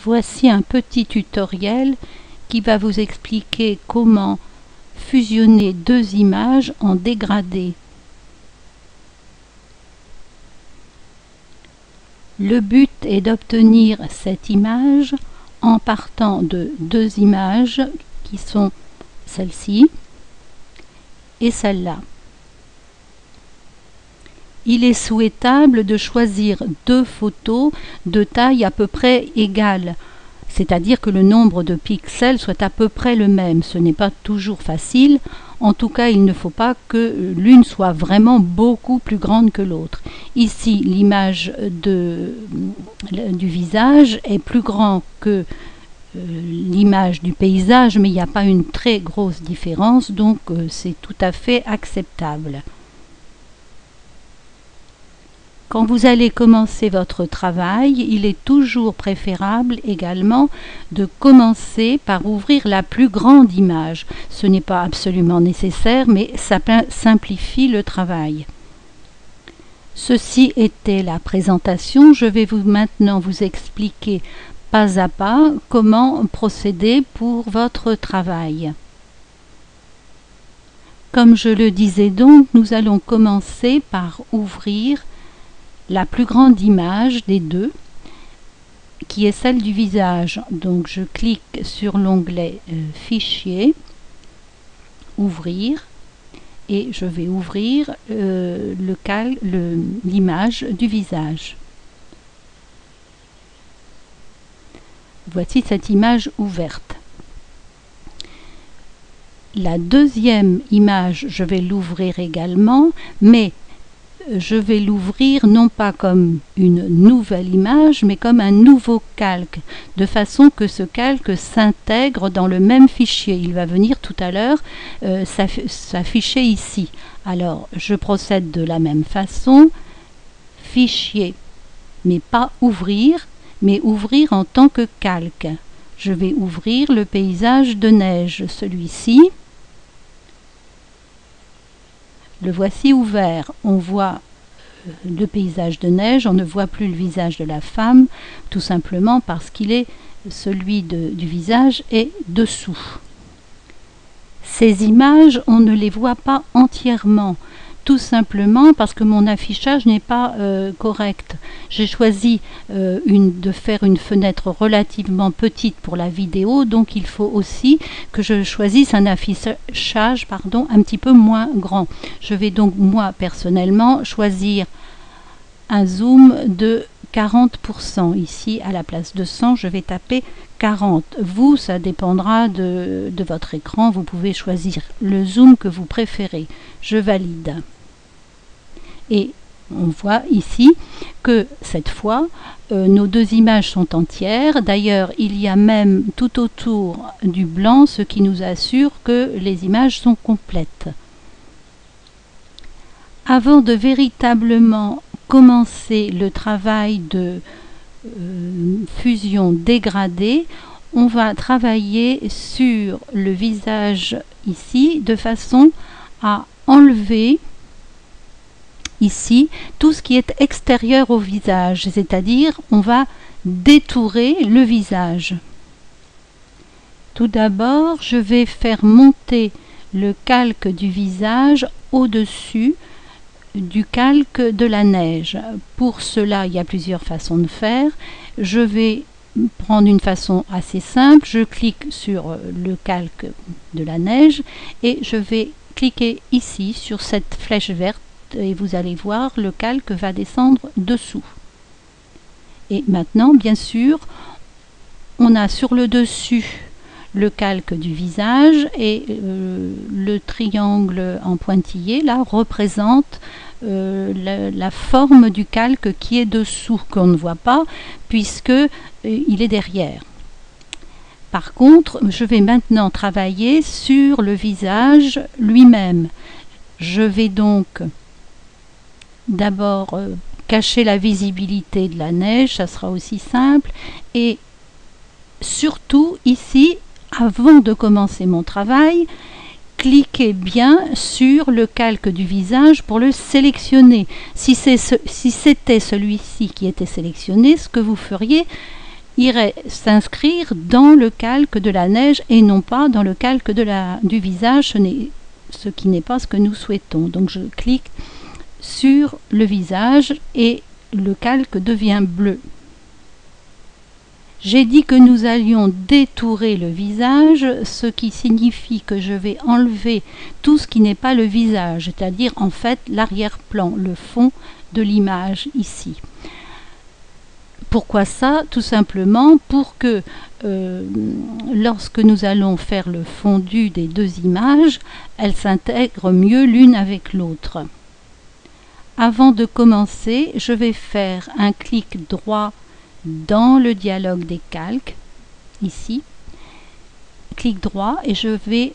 Voici un petit tutoriel qui va vous expliquer comment fusionner deux images en dégradé. Le but est d'obtenir cette image en partant de deux images qui sont celle-ci et celle-là. Il est souhaitable de choisir deux photos de taille à peu près égale, c'est-à-dire que le nombre de pixels soit à peu près le même. Ce n'est pas toujours facile, en tout cas il ne faut pas que l'une soit vraiment beaucoup plus grande que l'autre. Ici l'image du visage est plus grande que l'image du paysage, mais il n'y a pas une très grosse différence, donc c'est tout à fait acceptable. Quand vous allez commencer votre travail, il est toujours préférable également de commencer par ouvrir la plus grande image. Ce n'est pas absolument nécessaire, mais ça simplifie le travail. Ceci était la présentation. Je vais maintenant vous expliquer pas à pas comment procéder pour votre travail. Comme je le disais donc, nous allons commencer par ouvrir la plus grande image des deux, qui est celle du visage. Donc je clique sur l'onglet Fichier, Ouvrir, et je vais ouvrir l'image du visage. Voici cette image ouverte. La deuxième image, je vais l'ouvrir également, mais je vais l'ouvrir non pas comme une nouvelle image, mais comme un nouveau calque, de façon que ce calque s'intègre dans le même fichier. Il va venir tout à l'heure s'afficher ici. Alors, je procède de la même façon. Fichier, mais pas ouvrir, mais ouvrir en tant que calque. Je vais ouvrir le paysage de neige, celui-ci. Le voici ouvert. On voit le paysage de neige, on ne voit plus le visage de la femme, tout simplement parce qu'il est celui du visage est dessous. Ces images, on ne les voit pas entièrement, tout simplement parce que mon affichage n'est pas correct. J'ai choisi de faire une fenêtre relativement petite pour la vidéo, donc il faut aussi que je choisisse un affichage un petit peu moins grand. Je vais donc moi personnellement choisir un zoom de 40%. Ici à la place de 100, je vais taper 40. Vous, ça dépendra de votre écran, vous pouvez choisir le zoom que vous préférez. Je valide. Et on voit ici que cette fois, nos deux images sont entières. D'ailleurs, il y a même tout autour du blanc, ce qui nous assure que les images sont complètes. Avant de véritablement commencer le travail de fusion dégradée, on va travailler sur le visage ici de façon à enlever ici tout ce qui est extérieur au visage, c'est-à-dire on va détourer le visage. Tout d'abord, je vais faire monter le calque du visage au-dessus du calque de la neige. Pour cela, il y a plusieurs façons de faire. Je vais prendre une façon assez simple. Je clique sur le calque de la neige et je vais cliquer ici sur cette flèche verte et vous allez voir, le calque va descendre dessous. Et maintenant, bien sûr, on a sur le dessus le calque du visage et le triangle en pointillé là représente la forme du calque qui est dessous, qu'on ne voit pas puisque il est derrière. Par contre, je vais maintenant travailler sur le visage lui-même. Je vais donc d'abord cacher la visibilité de la neige, ça sera aussi simple, et surtout ici, avant de commencer mon travail, cliquez bien sur le calque du visage pour le sélectionner. Si c'était celui-ci qui était sélectionné, ce que vous feriez, irait s'inscrire dans le calque de la neige et non pas dans le calque du visage, ce qui n'est pas ce que nous souhaitons. Donc je clique sur le visage et le calque devient bleu. J'ai dit que nous allions détourer le visage, ce qui signifie que je vais enlever tout ce qui n'est pas le visage, c'est-à-dire en fait l'arrière-plan, le fond de l'image ici. Pourquoi ça? Tout simplement pour que lorsque nous allons faire le fondu des deux images, elles s'intègrent mieux l'une avec l'autre. Avant de commencer, je vais faire un clic droit dans le dialogue des calques, ici, clic droit et je vais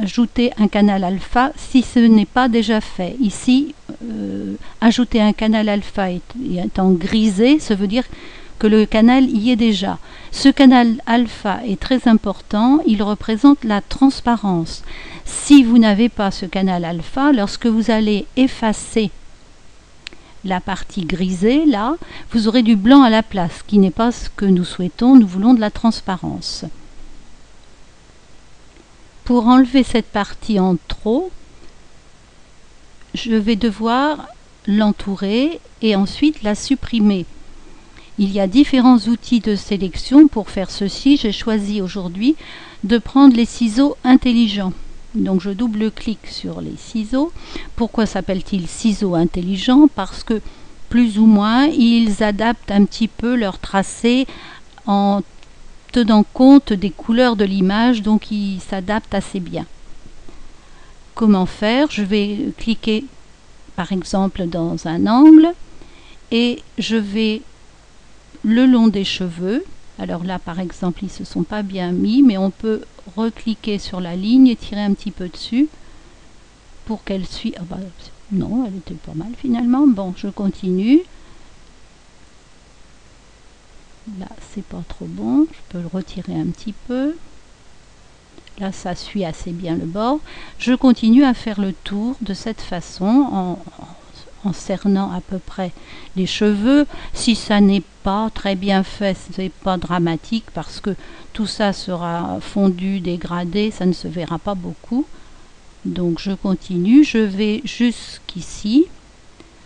ajouter un canal alpha si ce n'est pas déjà fait. Ici, ajouter un canal alpha étant grisé, ça veut dire que le canal y est déjà. Ce canal alpha est très important, il représente la transparence. Si vous n'avez pas ce canal alpha, lorsque vous allez effacer la partie grisée, là, vous aurez du blanc à la place, qui n'est pas ce que nous souhaitons, nous voulons de la transparence. Pour enlever cette partie en trop, je vais devoir l'entourer et ensuite la supprimer. Il y a différents outils de sélection pour faire ceci. J'ai choisi aujourd'hui de prendre les ciseaux intelligents. Donc je double-clique sur les ciseaux. Pourquoi s'appelle-t-il ciseaux intelligents? Parce que plus ou moins ils adaptent un petit peu leur tracé en tenant compte des couleurs de l'image, donc ils s'adaptent assez bien. Comment faire? Je vais cliquer par exemple dans un angle et je vais le long des cheveux. Alors là par exemple ils ne se sont pas bien mis, mais on peut recliquer sur la ligne et tirer un petit peu dessus pour qu'elle suive. Ah bah, non, elle était pas mal finalement. Bon, je continue. Là c'est pas trop bon, je peux le retirer un petit peu. Là ça suit assez bien le bord. Je continue à faire le tour de cette façon en cernant à peu près les cheveux. Si ça n'est pas très bien fait, ce n'est pas dramatique parce que tout ça sera fondu, dégradé, ça ne se verra pas beaucoup. Donc je continue, je vais jusqu'ici,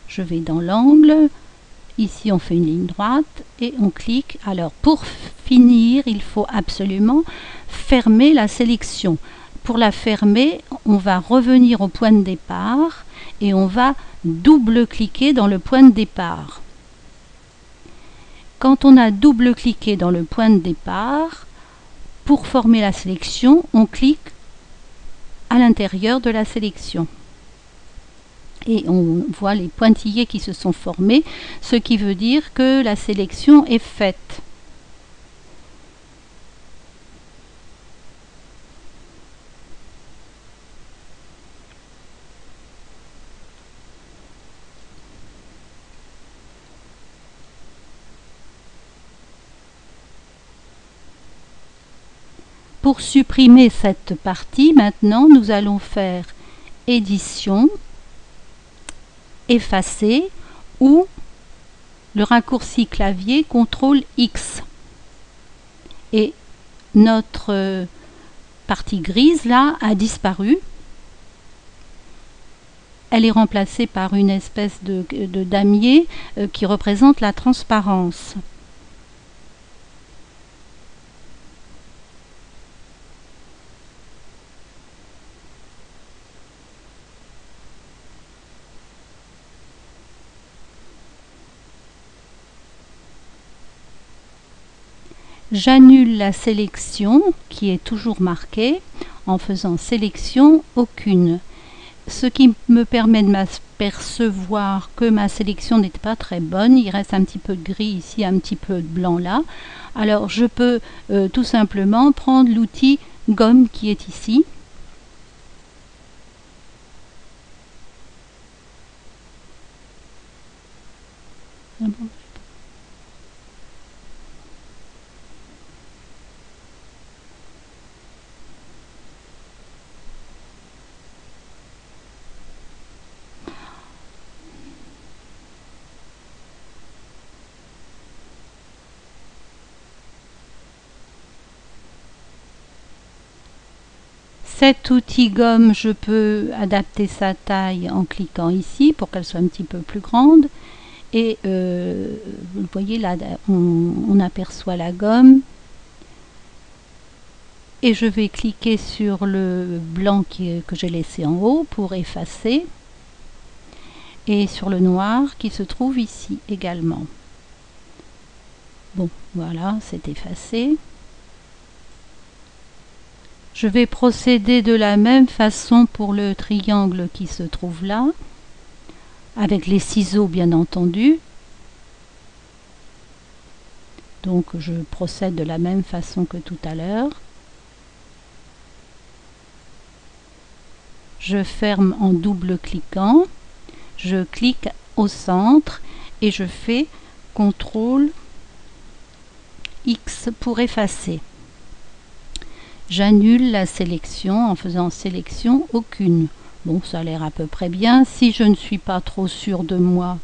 je vais dans l'angle, ici on fait une ligne droite et on clique. Alors pour finir, il faut absolument fermer la sélection. Pour la fermer, on va revenir au point de départ et on va double-cliquer dans le point de départ. Quand on a double-cliqué dans le point de départ, pour former la sélection, on clique à l'intérieur de la sélection. Et on voit les pointillés qui se sont formés, ce qui veut dire que la sélection est faite. Pour supprimer cette partie, maintenant, nous allons faire édition, effacer ou le raccourci clavier CTRL X. Et notre partie grise là a disparu. Elle est remplacée par une espèce de damier qui représente la transparence. J'annule la sélection qui est toujours marquée en faisant sélection aucune. Ce qui me permet de m'apercevoir que ma sélection n'était pas très bonne. Il reste un petit peu de gris ici, un petit peu de blanc là. Alors je peux tout simplement prendre l'outil gomme qui est ici. Cet outil gomme, je peux adapter sa taille en cliquant ici pour qu'elle soit un petit peu plus grande. Et vous voyez là, on aperçoit la gomme. Et je vais cliquer sur le blanc que j'ai laissé en haut pour effacer. Et sur le noir qui se trouve ici également. Bon, voilà, c'est effacé. Je vais procéder de la même façon pour le triangle qui se trouve là, avec les ciseaux bien entendu. Donc je procède de la même façon que tout à l'heure. Je ferme en double cliquant, je clique au centre et je fais CTRL X pour effacer. J'annule la sélection en faisant sélection aucune. Bon, ça a l'air à peu près bien. Si je ne suis pas trop sûre de moi,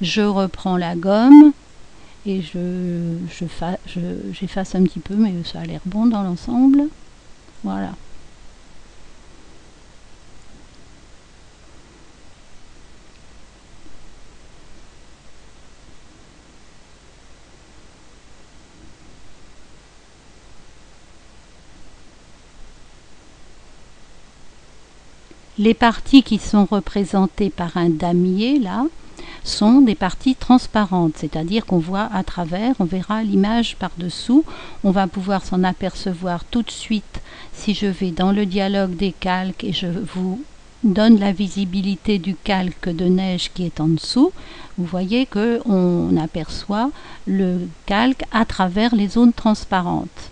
je reprends la gomme et j'efface un petit peu, mais ça a l'air bon dans l'ensemble. Voilà. Les parties qui sont représentées par un damier, là, sont des parties transparentes, c'est-à-dire qu'on voit à travers, on verra l'image par-dessous, on va pouvoir s'en apercevoir tout de suite si je vais dans le dialogue des calques et je vous donne la visibilité du calque de neige qui est en dessous. Vous voyez qu'on aperçoit le calque à travers les zones transparentes.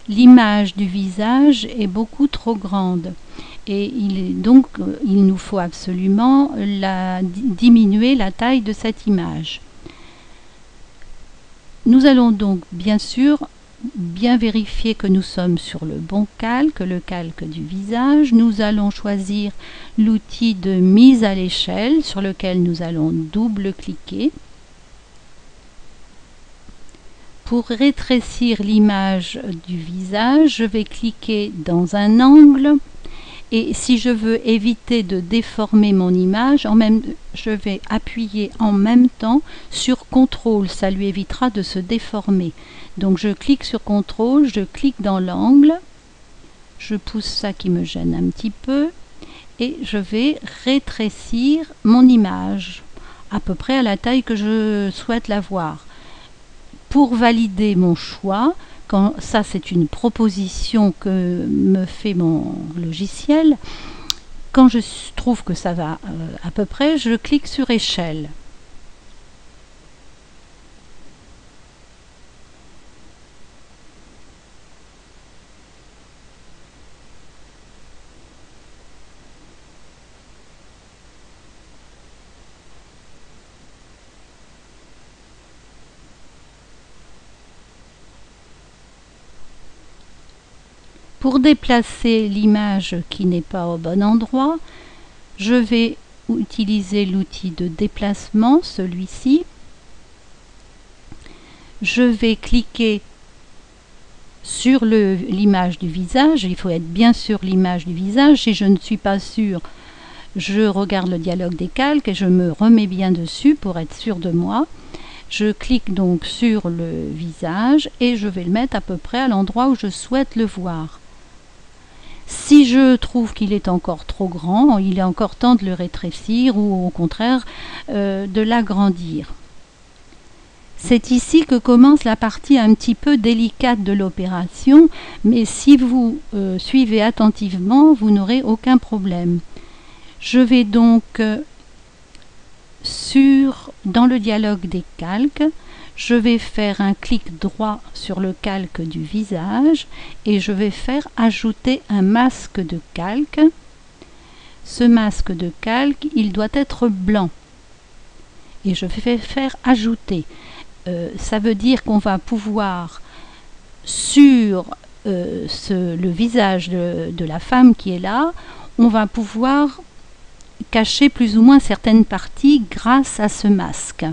L'image du visage est beaucoup trop grande et donc il nous faut absolument diminuer la taille de cette image. Nous allons donc bien sûr bien vérifier que nous sommes sur le bon calque, le calque du visage. Nous allons choisir l'outil de mise à l'échelle sur lequel nous allons double-cliquer. Pour rétrécir l'image du visage, je vais cliquer dans un angle et si je veux éviter de déformer mon image, je vais appuyer en même temps sur CTRL, ça lui évitera de se déformer. Donc je clique sur CTRL, je clique dans l'angle, je pousse ça qui me gêne un petit peu et je vais rétrécir mon image à peu près à la taille que je souhaite la voir. Pour valider mon choix, ça c'est une proposition que me fait mon logiciel, quand je trouve que ça va à peu près, je clique sur échelle. Pour déplacer l'image qui n'est pas au bon endroit, je vais utiliser l'outil de déplacement, celui-ci. Je vais cliquer sur l'image du visage. Il faut être bien sur l'image du visage. Si je ne suis pas sûre, je regarde le dialogue des calques et je me remets bien dessus pour être sûre de moi. Je clique donc sur le visage et je vais le mettre à peu près à l'endroit où je souhaite le voir. Si je trouve qu'il est encore trop grand, il est encore temps de le rétrécir ou au contraire de l'agrandir. C'est ici que commence la partie un petit peu délicate de l'opération, mais si vous suivez attentivement, vous n'aurez aucun problème. Je vais donc dans le dialogue des calques, je vais faire un clic droit sur le calque du visage et je vais faire ajouter un masque de calque. Ce masque de calque, il doit être blanc et je vais faire ajouter. Ça veut dire qu'on va pouvoir sur le visage de la femme qui est là, on va pouvoir cacher plus ou moins certaines parties grâce à ce masque.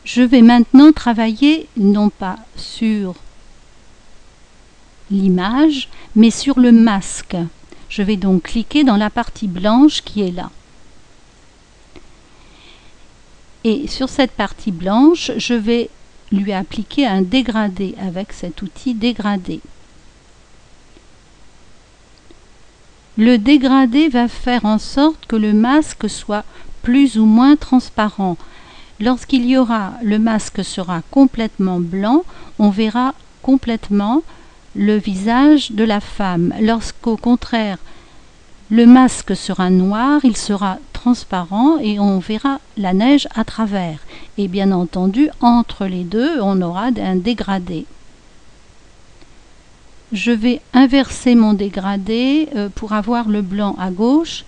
Je vais maintenant travailler non pas sur l'image, mais sur le masque. Je vais donc cliquer dans la partie blanche qui est là. Et sur cette partie blanche, je vais lui appliquer un dégradé avec cet outil dégradé. Le dégradé va faire en sorte que le masque soit plus ou moins transparent. Lorsqu'il y aura, le masque sera complètement blanc, on verra complètement le visage de la femme. Lorsqu'au contraire, le masque sera noir, il sera transparent et on verra la neige à travers. Et bien entendu, entre les deux, on aura un dégradé. Je vais inverser mon dégradé pour avoir le blanc à gauche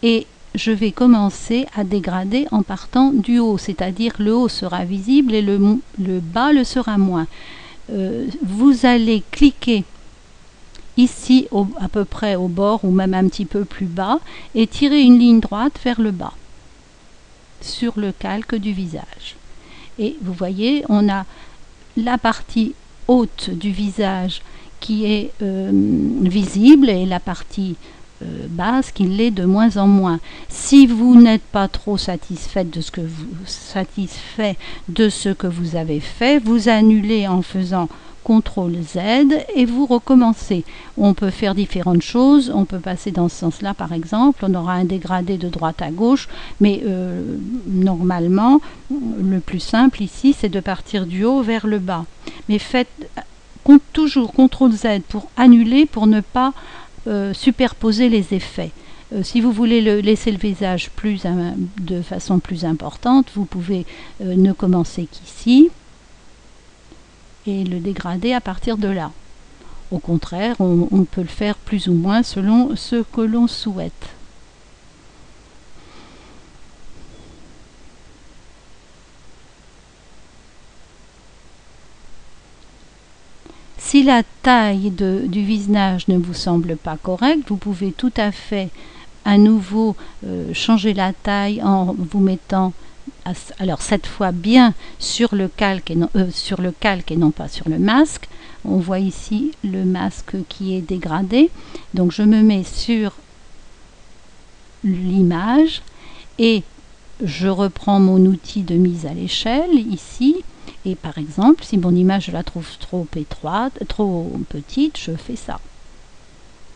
et je vais commencer à dégrader en partant du haut, c'est-à-dire le haut sera visible et le bas le sera moins. Vous allez cliquer ici à peu près au bord ou même un petit peu plus bas et tirer une ligne droite vers le bas sur le calque du visage. Et vous voyez, on a la partie haute du visage qui est visible et la partie basse qui l'est de moins en moins. Si vous n'êtes pas trop satisfait de ce que vous avez fait, vous annulez en faisant CTRL Z et vous recommencez. On peut faire différentes choses, on peut passer dans ce sens-là par exemple, on aura un dégradé de droite à gauche, mais normalement, le plus simple ici, c'est de partir du haut vers le bas. Mais faites toujours CTRL Z pour annuler, pour ne pas superposer les effets. Si vous voulez laisser le visage de façon plus importante, vous pouvez ne commencer qu'ici et le dégrader à partir de là. Au contraire, on peut le faire plus ou moins selon ce que l'on souhaite. Si la taille du visage ne vous semble pas correcte, vous pouvez tout à fait à nouveau changer la taille en vous mettant, alors cette fois bien sur le calque et non pas sur le masque. On voit ici le masque qui est dégradé. Donc je me mets sur l'image et je reprends mon outil de mise à l'échelle ici. Et par exemple, si mon image je la trouve trop étroite, trop petite, je fais ça.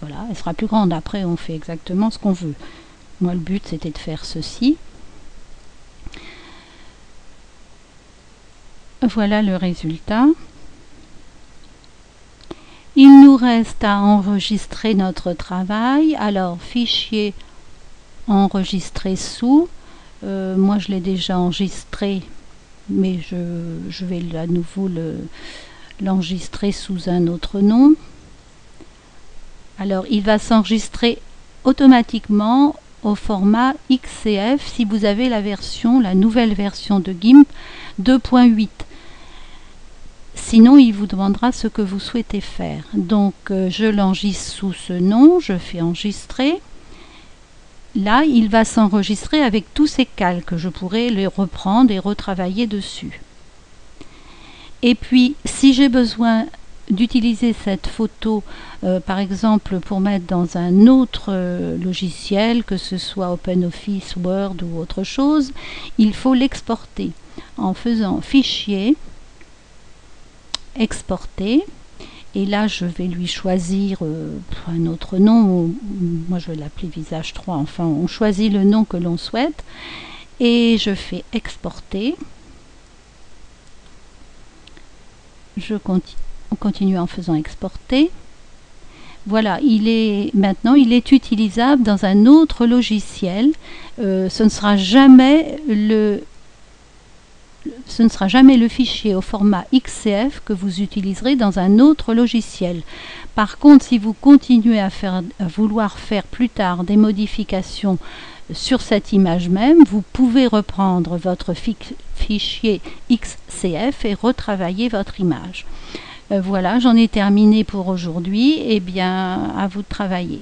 Voilà, elle sera plus grande. Après, on fait exactement ce qu'on veut. Moi, le but, c'était de faire ceci. Voilà le résultat. Il nous reste à enregistrer notre travail. Alors, fichier enregistrer sous. Moi, je l'ai déjà enregistré, mais je vais à nouveau l'enregistrer sous un autre nom. Alors, il va s'enregistrer automatiquement au format XCF si vous avez la nouvelle version de GIMP 2.8. Sinon, il vous demandera ce que vous souhaitez faire. Donc, je l'enregistre sous ce nom, je fais enregistrer. Là, il va s'enregistrer avec tous ces calques. Je pourrai les reprendre et retravailler dessus. Et puis, si j'ai besoin d'utiliser cette photo, par exemple, pour mettre dans un autre logiciel, que ce soit OpenOffice, Word ou autre chose, il faut l'exporter en faisant Fichier, Exporter. Et là, je vais lui choisir un autre nom. Moi, je vais l'appeler Visage 3. Enfin, on choisit le nom que l'on souhaite. Et je fais Exporter. On continue en faisant Exporter. Voilà, maintenant il est utilisable dans un autre logiciel. Ce ne sera jamais le fichier au format XCF que vous utiliserez dans un autre logiciel. Par contre, si vous continuez à vouloir faire plus tard des modifications sur cette image même, vous pouvez reprendre votre fichier XCF et retravailler votre image. Voilà, j'en ai terminé pour aujourd'hui. Eh bien, à vous de travailler.